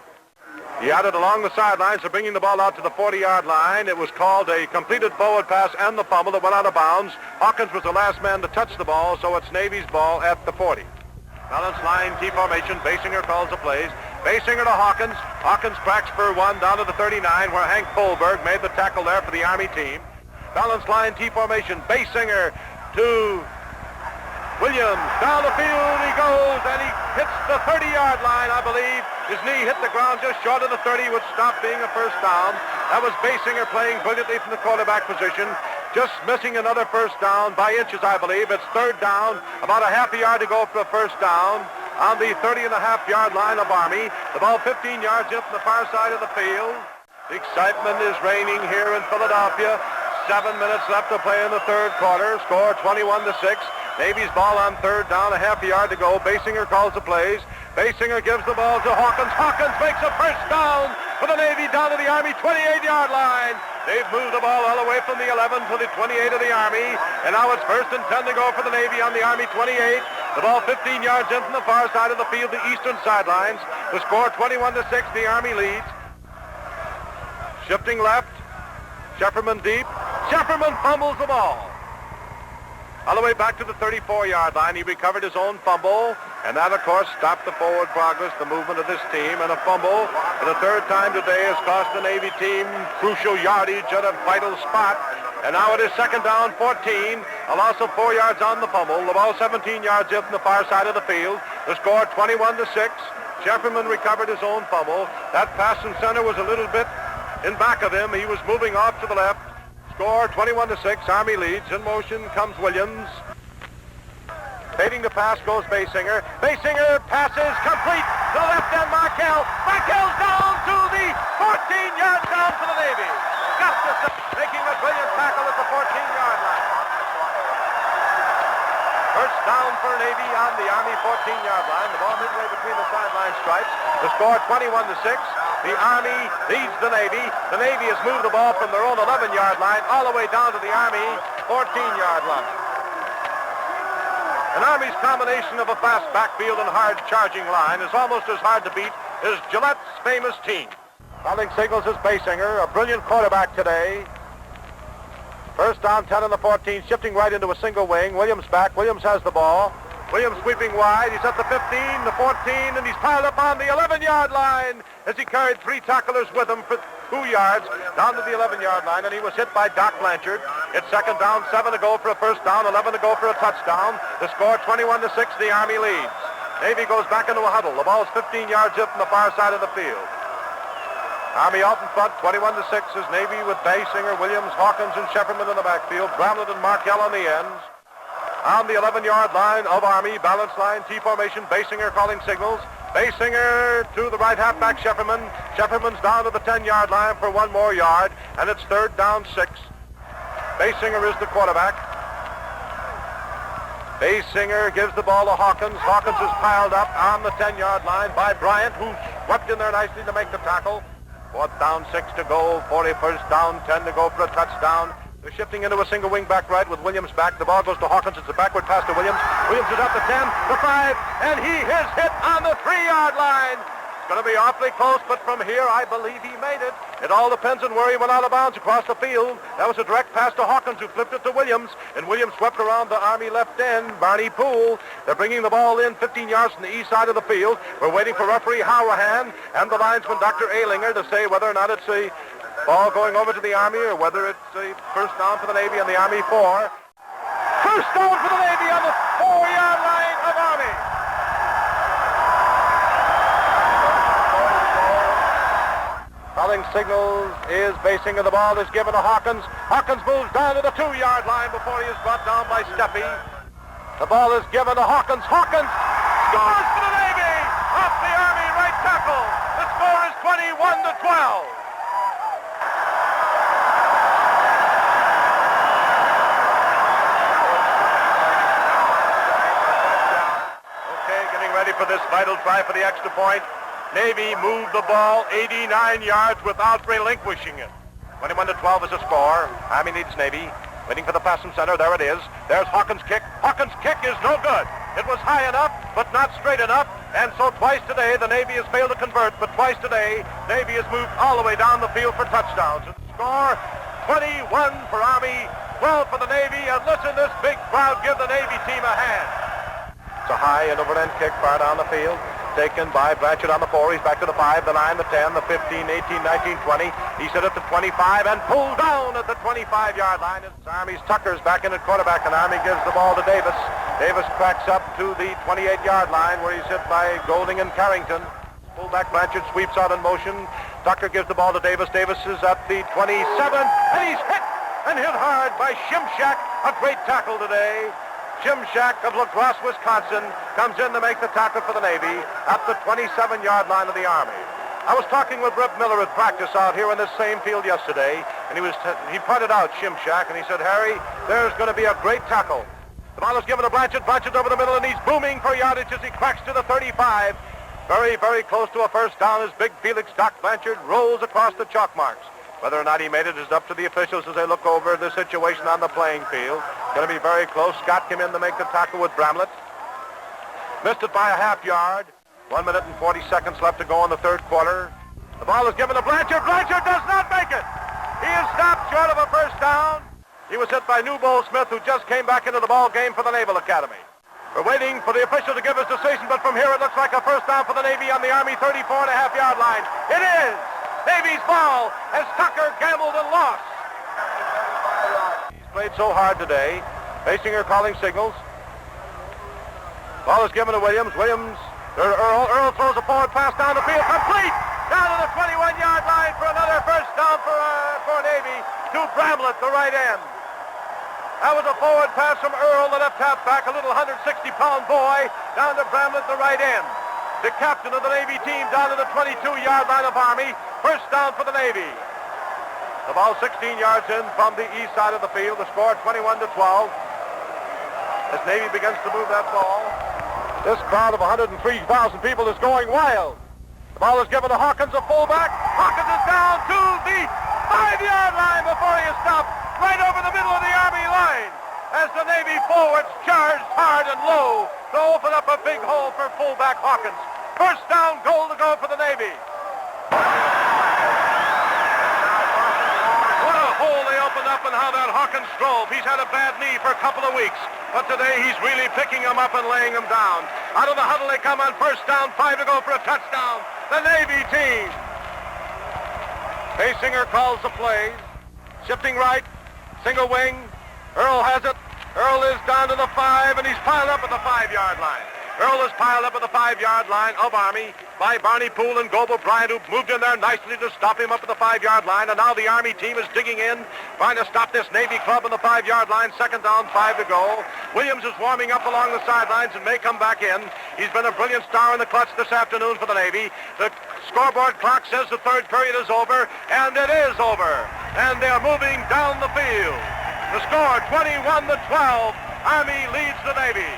He had it along the sidelines, so bringing the ball out to the 40-yard line. It was called a completed forward pass and the fumble that went out of bounds. Hawkins was the last man to touch the ball, so it's Navy's ball at the 40. Balance line T formation. Basinger calls the plays. Basinger to Hawkins. Hawkins cracks for one down to the 39 where Hank Kohlberg made the tackle there for the Army team. Balance line T formation. Basinger to Williams. Down the field he goes, and he hits the 30-yard line, I believe. His knee hit the ground just short of the 30, which stopped being a first down. That was Basinger playing brilliantly from the quarterback position. Just missing another first down by inches, I believe. It's third down, about a half a yard to go for a first down on the 30-and-a-half-yard line of Army. The ball 15 yards in from the far side of the field. The excitement is reigning here in Philadelphia. 7 minutes left to play in the third quarter. Score 21-6. Navy's ball on third down, a half a yard to go. Basinger calls the plays. Basinger gives the ball to Hawkins. Hawkins makes a first down for the Navy down to the Army 28-yard line. They've moved the ball all the way from the 11 to the 28 of the Army. And now it's first and 10 to go for the Navy on the Army 28. The ball 15 yards in from the far side of the field, the eastern sidelines. The score 21-6, the Army leads. Shifting left. Shefferman deep. Shefferman fumbles the ball. All the way back to the 34-yard line. He recovered his own fumble, and that, of course, stopped the forward progress, the movement of this team. And a fumble for the third time today has cost the Navy team crucial yardage at a vital spot. And now it is second down, 14. A loss of 4 yards on the fumble. The ball 17 yards in from the far side of the field. The score 21-6. Shefferman recovered his own fumble. That pass in center was a little bit in back of him. He was moving off to the left. Score 21-6. Army leads. In motion comes Williams. Fading to pass goes Basinger. Basinger passes complete to the left end Markell. Markell's down to the 14 yards down for the Navy. Gustafson making a brilliant tackle at the 14-yard line. First down for Navy on the Army 14-yard line. The ball midway between the sideline stripes. The score 21-6. The Army leads the Navy. The Navy has moved the ball from their own 11-yard line all the way down to the Army 14-yard line. An Army's combination of a fast backfield and hard charging line is almost as hard to beat as Gillette's famous team. Calling signals is Basinger, a brilliant quarterback today. First down, 10 on the 14, shifting right into a single wing. Williams back. Williams has the ball. Williams sweeping wide. He's at the 15, the 14, and he's piled up on the 11-yard line as he carried three tacklers with him for 2 yards down to the 11-yard line, and he was hit by Doc Blanchard. It's second down, 7 to go for a first down, 11 to go for a touchdown. The score 21-6, the Army leads. Navy goes back into a huddle. The ball's 15 yards up from the far side of the field. Army out in front, 21-6 is Navy with Basinger, Williams, Hawkins, and Shefferman in the backfield. Bramlett and Markell on the ends. On the 11-yard line of Army, balance line, T formation, Basinger calling signals. Basinger to the right halfback, Shefferman. Shefferman's down to the 10-yard line for 1 more yard, and it's third down, 6. Basinger is the quarterback. Basinger gives the ball to Hawkins. Hawkins is piled up on the 10-yard line by Bryant, who swept in there nicely to make the tackle. Fourth down, 6 to go. 41st down, 10 to go for a touchdown. They're shifting into a single wing back right with Williams back. The ball goes to Hawkins. It's a backward pass to Williams. Williams is at the 10, the 5, and he is hit on the 3-yard line. It's going to be awfully close, but from here, I believe he made it. It all depends on where he went out of bounds across the field. That was a direct pass to Hawkins, who flipped it to Williams, and Williams swept around the Army left end. Barney Poole. They're bringing the ball in 15 yards from the east side of the field. We're waiting for referee Hourahan and the linesman, Dr. Alinger, to say whether or not it's a ball going over to the Army or whether it's a first down for the Navy on the Army 4. First down for the Navy on the 4-yard line of Army. Calling signals is Basinger. The ball is given to Hawkins. Hawkins moves down to the 2-yard line before he is brought down by Steffi. The ball is given to Hawkins. Hawkins scores for the Navy off the Army right tackle. The score is 21-12. For this vital try for the extra point. Navy moved the ball 89 yards without relinquishing it. 21-12 is the score. Army needs Navy. Waiting for the pass from center. There it is. There's Hawkins' kick. Hawkins' kick is no good. It was high enough, but not straight enough. And so twice today, the Navy has failed to convert. But twice today, Navy has moved all the way down the field for touchdowns. And the score, 21 for Army, 12 for the Navy. And listen, this big crowd give the Navy team a hand. It's a high and overland kick far down the field. taken by Blanchard on the 4. He's back to the 5, the 9, the 10, the 15, 18, 19, 20. He's hit at the 25 and pulled down at the 25-yard line. It's Army's Tucker's back in at quarterback, and Army gives the ball to Davis. Davis cracks up to the 28-yard line where he's hit by Golding and Carrington. Fullback Blanchard sweeps out in motion. Tucker gives the ball to Davis. Davis is at the 27, and he's hit and hit hard by Shimshak. A great tackle today. Shimshak of La Crosse, Wisconsin, comes in to make the tackle for the Navy at the 27-yard line of the Army. I was talking with Rip Miller at practice out here in this same field yesterday, and he pointed out Shimshak, and he said, Harry, there's going to be a great tackle. The ball is given to Blanchard. Blanchard's over the middle, and he's booming for yardage as he cracks to the 35. Very, very close to a first down as big Felix Doc Blanchard rolls across the chalk marks. Whether or not he made it is up to the officials as they look over the situation on the playing field. Going to be very close. Scott came in to make the tackle with Bramlett. Missed it by a half yard. 1 minute and 40 seconds left to go in the third quarter. The ball is given to Blanchard. Blanchard does not make it. He is stopped short of a first down. He was hit by Newbold Smith, who just came back into the ball game for the Naval Academy. We're waiting for the official to give his decision, but from here it looks like a first down for the Navy on the Army 34.5-yard line. It is Navy's ball as Tucker gambled and lost. He's played so hard today. Basinger calling signals. Ball is given to Williams. Earl throws a forward pass down the field, complete down to the 21-yard line for another first down for Navy to Bramlett, the right end. That was a forward pass from Earl, the left halfback, a little 160-pound boy, down to Bramlett, the right end. The captain of the Navy team down to the 22-yard line of Army. First down for the Navy. The ball 16 yards in from the east side of the field. The score 21-12. As Navy begins to move that ball. This crowd of 103,000 people is going wild. The ball is given to Hawkins, a fullback. Hawkins is down to the 5-yard line before he is stopped. Right over the middle of the Army line as the Navy forwards charged hard and low to open up a big hole for fullback Hawkins. First down, goal to go for the Navy. What a hole they opened up, and how that Hawkins drove. He's had a bad knee for a couple of weeks, but today he's really picking him up and laying him down. Out of the huddle they come on first down, 5 to go for a touchdown. The Navy team. Basinger calls the plays. Shifting right. Single wing. Earl has it. Earl is down to the 5, and he's piled up at the 5-yard line. Earl is piled up at the 5-yard line of Army by Barney Poole and Goebel Bryant, who moved in there nicely to stop him up at the 5-yard line. And now the Army team is digging in, trying to stop this Navy club on the 5-yard line. Second down, 5 to go. Williams is warming up along the sidelines and may come back in. He's been a brilliant star in the clutch this afternoon for the Navy. The scoreboard clock says the third period is over, and it is over. And they're moving down the field. The score, 21-12. Army leads the Navy.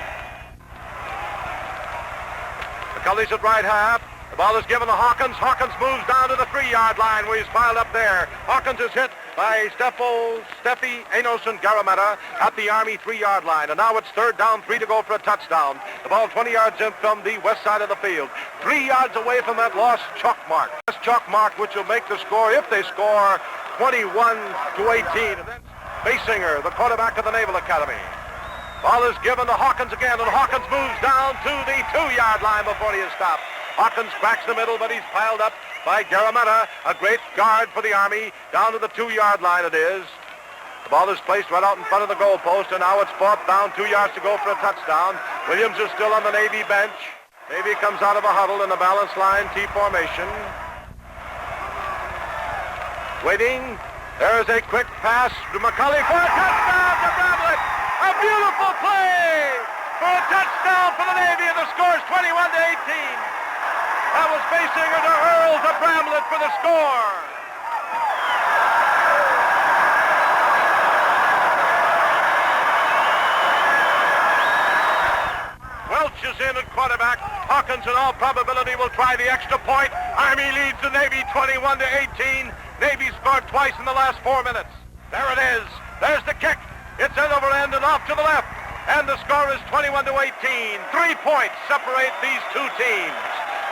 McCulley's at right half. The ball is given to Hawkins. Hawkins moves down to the 3-yard line where he's piled up there. Hawkins is hit by Steffi, Enos, and Garametta at the Army 3-yard line. And now it's third down, 3 to go for a touchdown. The ball 20 yards in from the west side of the field. 3 yards away from that lost chalk mark. This chalk mark which will make the score, if they score, 21-18. And then Basinger, the quarterback of the Naval Academy. Ball is given to Hawkins again, and Hawkins moves down to the 2-yard line before he is stopped. Hawkins cracks the middle, but he's piled up by Garametta, a great guard for the Army. Down to the 2-yard line it is. The ball is placed right out in front of the goalpost, and now it's fourth down, 2 yards to go for a touchdown. Williams is still on the Navy bench. Navy comes out of a huddle in the balanced line T formation. Waiting. There is a quick pass to McCulley for a touchdown to Bramlett. A beautiful play for a touchdown for the Navy, and the score is 21-18. That was Basinger to Earl to Bramlett for the score. Welch is in at quarterback. Hawkins, in all probability, will try the extra point. Army leads the Navy 21-18. Navy scored twice in the last 4 minutes. There it is. There's the kick. It's end over end and off to the left. And the score is 21-18. 3 points separate these two teams.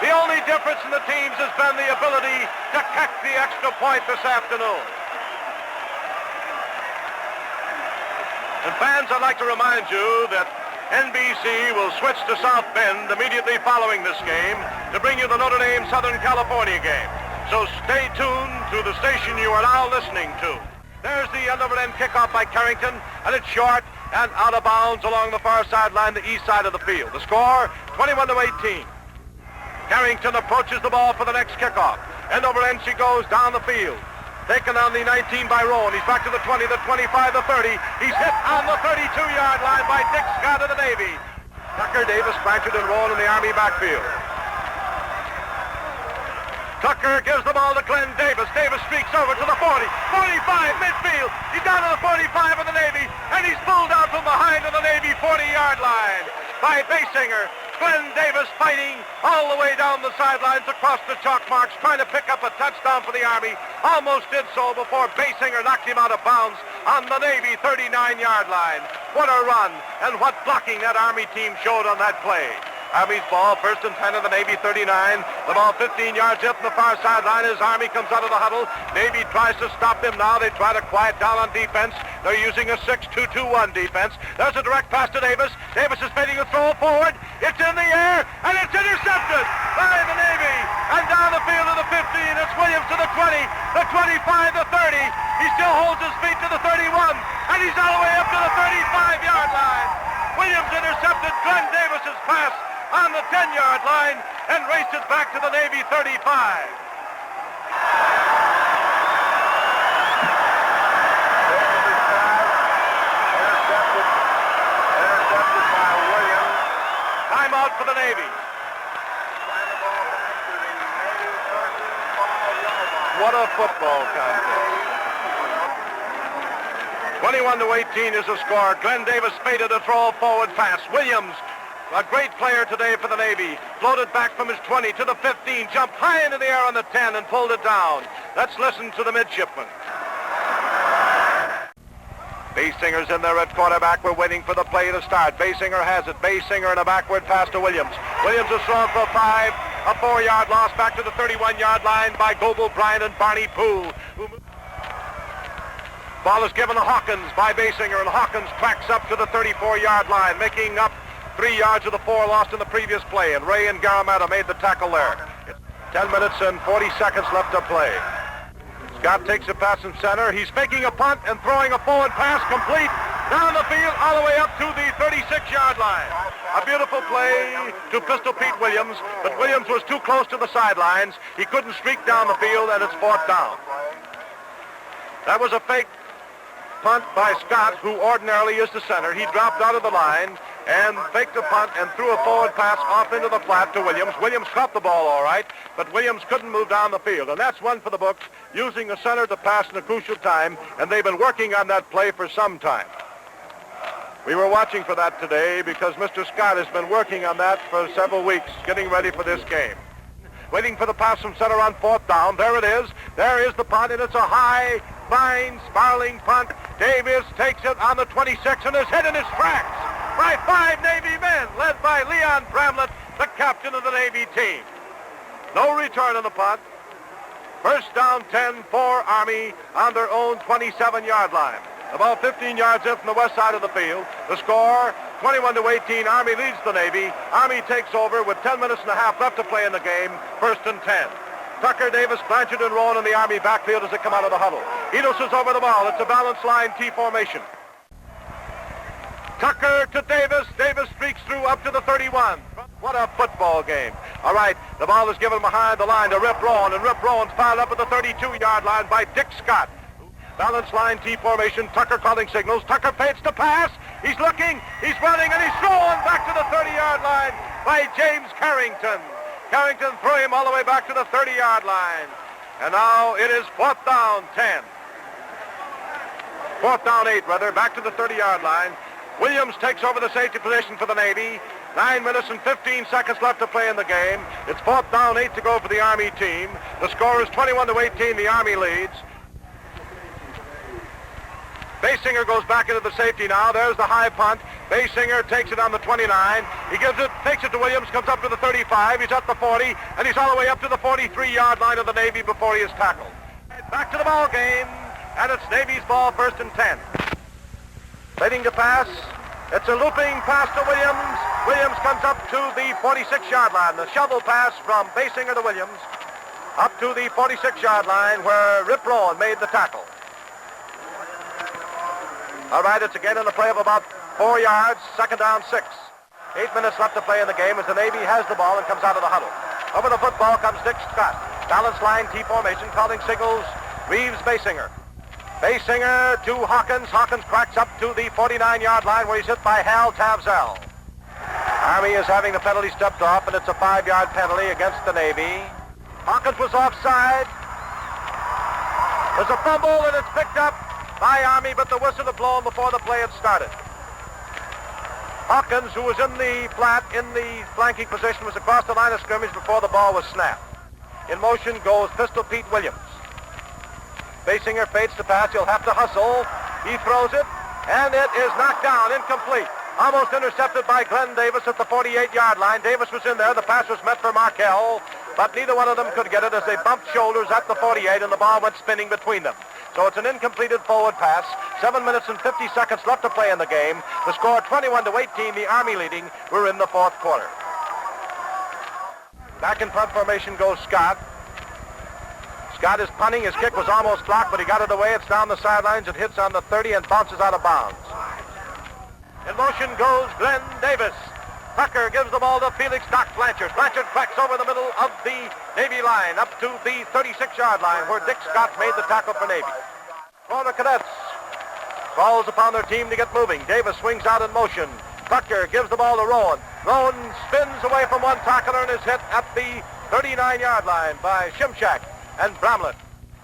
The only difference in the teams has been the ability to kick the extra point this afternoon. And fans, I'd like to remind you that NBC will switch to South Bend immediately following this game to bring you the Notre Dame Southern California game. So stay tuned to the station you are now listening to. There's the end-over-end kickoff by Carrington, and it's short and out of bounds along the far sideline, the east side of the field. The score, 21-18. Carrington approaches the ball for the next kickoff. End-over-end she goes down the field. Taken on the 19 by Rowan. He's back to the 20, the 25, the 30. He's hit on the 32-yard line by Dick Scott of the Navy. Tucker, Davis, Blanchard, and Rowan in the Army backfield. Tucker gives the ball to Glenn Davis. Davis streaks over to the 40, 45, midfield. He's down to the 45 of the Navy, and he's pulled out from behind of the Navy 40-yard line by Basinger. Glenn Davis fighting all the way down the sidelines across the chalk marks, trying to pick up a touchdown for the Army. Almost did so before Basinger knocked him out of bounds on the Navy 39-yard line. What a run and what blocking that Army team showed on that play. Army's ball, 1st and 10 of the Navy 39. The ball 15 yards up from the far sideline as Army comes out of the huddle. Navy tries to stop them now. They try to quiet down on defense. They're using a 6-2-2-1 defense. There's a direct pass to Davis. Davis is fading the throw forward. It's in the air, and it's intercepted by the Navy. And down the field to the 15. It's Williams to the 20, the 25, the 30. He still holds his feet to the 31, and he's all the way up to the 35-yard line. Williams intercepted Glenn Davis's pass on the 10-yard line and raced it back to the Navy 35. Intercepted by Williams. Timeout for the Navy. What a football contest. 21-18 is the score. Glenn Davis faded a throw forward pass. Williams, a great player today for the Navy, floated back from his 20 to the 15, jumped high into the air on the 10 and pulled it down. Let's listen to the midshipman. Basinger's in there at quarterback. We're waiting for the play to start. Basinger has it. Basinger and a backward pass to Williams. Williams is thrown for 5, a 4-yard loss back to the 31-yard line by Gobel Bryant and Barney Poole. Ball is given to Hawkins by Basinger, and Hawkins tracks up to the 34-yard line, making up 3 yards of the 4 lost in the previous play, and Ray and Garametta made the tackle there. 10 minutes and 40 seconds left to play. Scott takes a pass in center. He's faking a punt and throwing a forward pass complete down the field all the way up to the 36-yard line. A beautiful play to Pistol Pete Williams, but Williams was too close to the sidelines. He couldn't streak down the field, and it's 4th down. That was a fake punt by Scott, who ordinarily is the center. He dropped out of the line and faked a punt and threw a forward pass off into the flat to Williams. Williams caught the ball all right, but Williams couldn't move down the field. And that's one for the books, using a center to pass in a crucial time, and they've been working on that play for some time. We were watching for that today because Mr. Scott has been working on that for several weeks, getting ready for this game. Waiting for the pass from center on 4th down. There it is. There is the punt, and it's a high, fine, spiraling punt. Davis takes it on the 26 and is hit in his tracks by 5 Navy men, led by Leon Bramlett, the captain of the Navy team. No return on the punt. 1st down 10 for Army on their own 27-yard line. About 15 yards in from the west side of the field. The score, 21-18. Army leads the Navy. Army takes over with 10 minutes and a half left to play in the game. 1st and 10. Tucker, Davis, Blanchard, and Rowan in the Army backfield as they come out of the huddle. Enos is over the ball. It's a balanced line T formation. Tucker to Davis. Davis streaks through up to the 31. What a football game. All right, the ball is given behind the line to Rip Rowan, and Rip Rowan's piled up at the 32-yard line by Dick Scott. Balanced line T formation. Tucker calling signals. Tucker fades to pass. He's looking. He's running, and he's thrown back to the 30-yard line by James Carrington. Carrington threw him all the way back to the 30-yard line. And now it is 4th down 10. 4th down 8, rather, back to the 30-yard line. Williams takes over the safety position for the Navy. 9 minutes and 15 seconds left to play in the game. It's 4th down 8 to go for the Army team. The score is 21-18. The Army leads. Basinger goes back into the safety now. There's the high punt. Basinger takes it on the 29. He gives it, takes it to Williams, comes up to the 35. He's at the 40, and he's all the way up to the 43-yard line of the Navy before he is tackled. Back to the ball game, and it's Navy's ball, 1st and 10. Waiting to pass. It's a looping pass to Williams. Williams comes up to the 46-yard line. The shovel pass from Basinger to Williams up to the 46-yard line where Rip Rowan made the tackle. All right, it's a gain on the play of about 4 yards, second down 6. 8 minutes left to play in the game as the Navy has the ball and comes out of the huddle. Over the football comes Dick Scott. Balanced line T formation, calling signals, Reeves Basinger. Basinger to Hawkins. Hawkins cracks up to the 49-yard line where he's hit by Hal Tavzell. Army is having the penalty stepped off, and it's a 5-yard penalty against the Navy. Hawkins was offside. There's a fumble, and it's picked up by Army, but the whistle had blown before the play had started. Hawkins, who was in the flat, in the flanking position, was across the line of scrimmage before the ball was snapped. In motion goes Pistol Pete Williams. Basinger fades to pass. He'll have to hustle. He throws it, and it is knocked down, incomplete. Almost intercepted by Glenn Davis at the 48-yard line. Davis was in there. The pass was meant for Markell, but neither one of them could get it as they bumped shoulders at the 48, and the ball went spinning between them. So it's an incompleted forward pass. 7 minutes and 50 seconds left to play in the game. The score 21-18, the Army leading. We're in the fourth quarter. Back in front formation goes Scott. Scott is punting. His kick was almost blocked, but he got it away. It's down the sidelines. It hits on the 30 and bounces out of bounds. In motion goes Glenn Davis. Tucker gives the ball to Felix Doc Blanchard. Blanchard cracks over the middle of the Navy line up to the 36-yard line where Dick Scott made the tackle for Navy. Florida Cadets calls upon their team to get moving. Davis swings out in motion. Tucker gives the ball to Rowan. Rowan spins away from one tackler and is hit at the 39-yard line by Shimshak and Bramlett.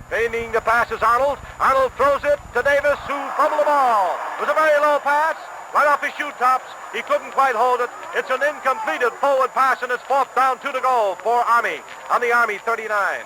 Feigning the pass is Arnold. Arnold throws it to Davis, who fumbled the ball. It was a very low pass, right off his shoe tops. He couldn't quite hold it. It's an incompleted forward pass, and it's fourth down, 2 to go for Army on the Army 39.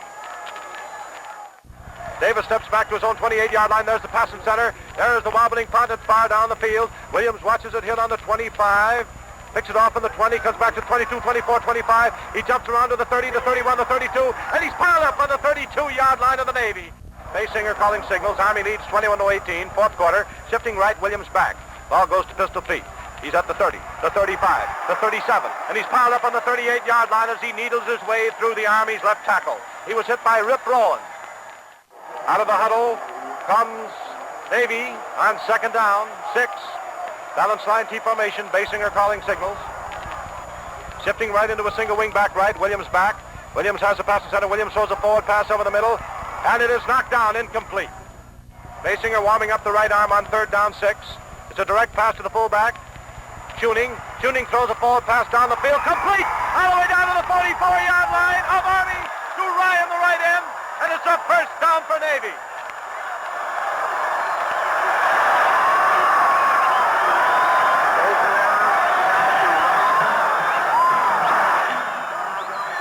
Davis steps back to his own 28-yard line. There's the passing center. There's the wobbling punt. It's far down the field. Williams watches it hit on the 25. Picks it off in the 20, comes back to 22, 24, 25. He jumps around to the 30, the 31, the 32, and he's piled up on the 32-yard line of the Navy. Basinger calling signals. Army leads 21-18, fourth quarter. Shifting right, Williams back. Ball goes to Pistol Pete. He's at the 30, the 35, the 37, and he's piled up on the 38-yard line as he needles his way through the Army's left tackle. He was hit by Rip Rowan. Out of the huddle comes Navy on second down, 6. Balanced line T formation. Basinger calling signals. Shifting right into a single wing back right. Williams back. Williams has the passing center. Williams throws a forward pass over the middle, and it is knocked down, incomplete. Basinger warming up the right arm on third down, 6. It's a direct pass to the fullback. Tuning throws a forward pass down the field, complete, all the way down to the 44-yard line of Army to Ryan, the right end, and it's a first down for Navy.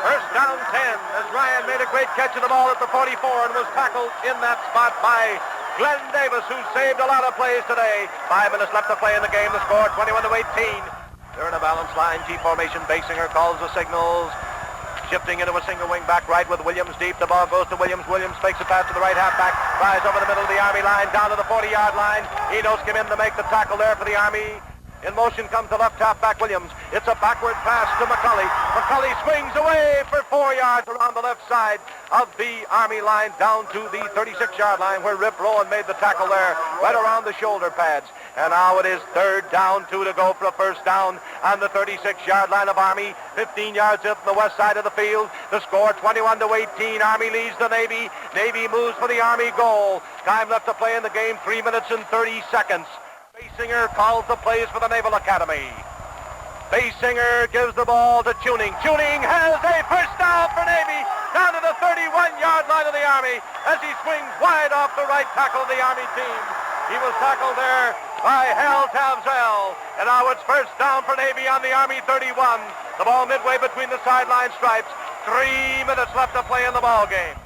First down 10 as Ryan made a great catch of the ball at the 44 and was tackled in that spot by Glenn Davis, who saved a lot of plays today. 5 minutes left to play in the game. The score 21-18. They're in a balanced line T formation. Basinger calls the signals. Shifting into a single wing back right with Williams deep. The ball goes to Williams. Williams fakes a pass to the right halfback. Flies over the middle of the Army line down to the 40-yard line. Enos came in to make the tackle there for the Army. In motion comes the left halfback Williams. It's a backward pass to McCulley. McCulley swings away for 4 yards around the left side of the Army line down to the 36-yard line where Rip Rowan made the tackle there, right around the shoulder pads. And now it is third down, 2 to go for a first down on the 36-yard line of Army. 15 yards up the west side of the field. The score 21-18. Army leads the Navy. Navy moves for the Army goal. Time left to play in the game, 3 minutes and 30 seconds. Basinger calls the plays for the Naval Academy. Basinger gives the ball to Tuning. Tuning has a first down for Navy down to the 31-yard line of the Army as he swings wide off the right tackle of the Army team. He was tackled there by Hal Tavzell. And now it's first down for Navy on the Army 31. The ball midway between the sideline stripes. 3 minutes left to play in the ball game.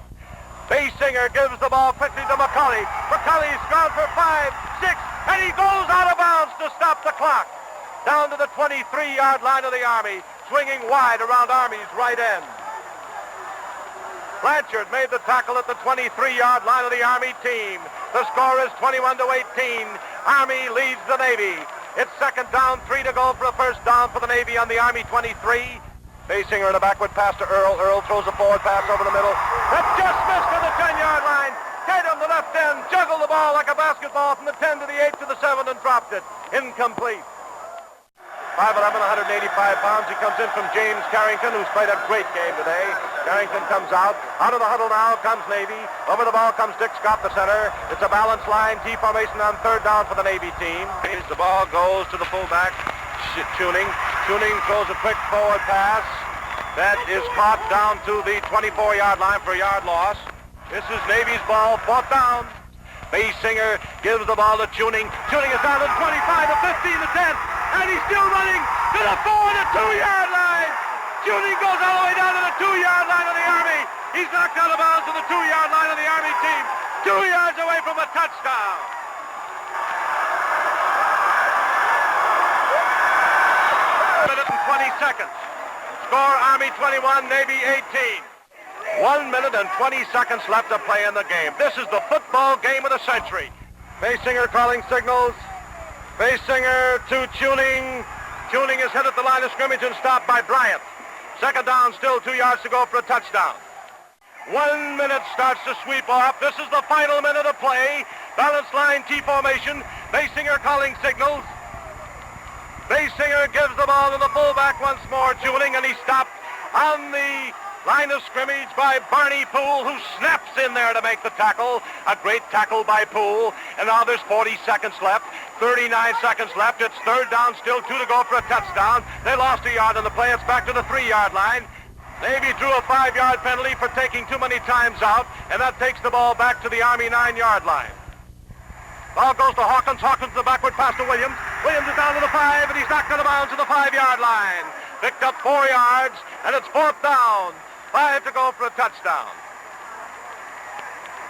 Basinger gives the ball quickly to McCulley. McCulley's gone for 5, 6, and he goes out of bounds to stop the clock. Down to the 23-yard line of the Army, swinging wide around Army's right end. Blanchard made the tackle at the 23-yard line of the Army team. The score is 21-18. Army leads the Navy. It's second down, 3 to go for a first down for the Navy on the Army 23. Basinger in a backward pass to Earl. Earl throws a forward pass over the middle. That just missed to the 10-yard line. Tatum, the left end, juggled the ball like a basketball from the 10 to the 8 to the 7 and dropped it. Incomplete. 5'11", 185 pounds. He comes in from James Carrington, who's played a great game today. Carrington comes out. Out of the huddle now comes Navy. Over the ball comes Dick Scott, the center. It's a balanced line, T formation on third down for the Navy team. The ball goes to the fullback, Tuning. Tuning throws a quick forward pass. That is caught down to the 24-yard line for a yard loss. This is Navy's ball, fourth down. Basinger gives the ball to Tuning. Tuning is down to the 25, the 15, the 10. And he's still running to the 4 and the 2-yard line. Tuning goes all the way down to the 2-yard line of the Army. He's knocked out of bounds to the 2-yard line of the Army team. 2 yards away from a touchdown. Minute and 20 seconds. Score Army 21, Navy 18. 1 minute and 20 seconds left to play in the game. This is the football game of the century. Basinger calling signals. Basinger to Tuning. Tuning is hit at the line of scrimmage and stopped by Bryant. Second down, still 2 yards to go for a touchdown. 1 minute starts to sweep off. This is the final minute of play. Balanced line T formation. Basinger calling signals. Basinger gives the ball to the fullback once more, Tuning, and he stopped on the line of scrimmage by Barney Poole, who snaps in there to make the tackle. A great tackle by Poole. And now there's 40 seconds left. 39 seconds left. It's third down, still 2 to go for a touchdown. They lost a yard on the play. It's back to the 3-yard line. Navy drew a 5-yard penalty for taking too many times out, and that takes the ball back to the Army 9-yard line. Ball goes to Hawkins. Hawkins the backward pass to Williams. Williams is down to the 5, and he's knocked out of bounds to the 5-yard line. Picked up 4 yards, and it's fourth down. 5 to go for a touchdown.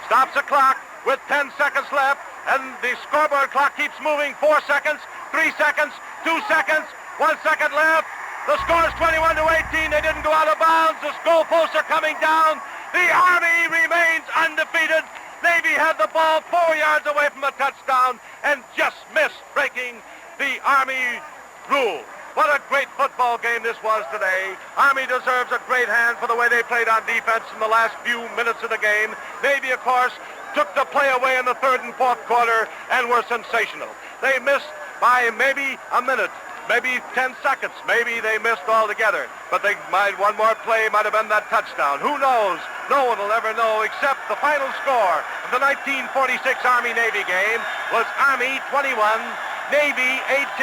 Stops the clock with 10 seconds left, and the scoreboard clock keeps moving. 4 seconds, 3 seconds, 2 seconds, 1 second left. The score is 21 to 18. They didn't go out of bounds. The goalposts are coming down. The Army remains undefeated. Navy had the ball 4 yards away from a touchdown and just missed breaking the Army rule. What a great football game this was today. Army deserves a great hand for the way they played on defense in the last few minutes of the game. Navy, of course, took the play away in the third and fourth quarter and were sensational. They missed by maybe a minute, maybe 10 seconds. Maybe they missed altogether. But one more play might have been that touchdown. Who knows? No one will ever know, except the final score of the 1946 Army-Navy game was Army 21, Navy 18.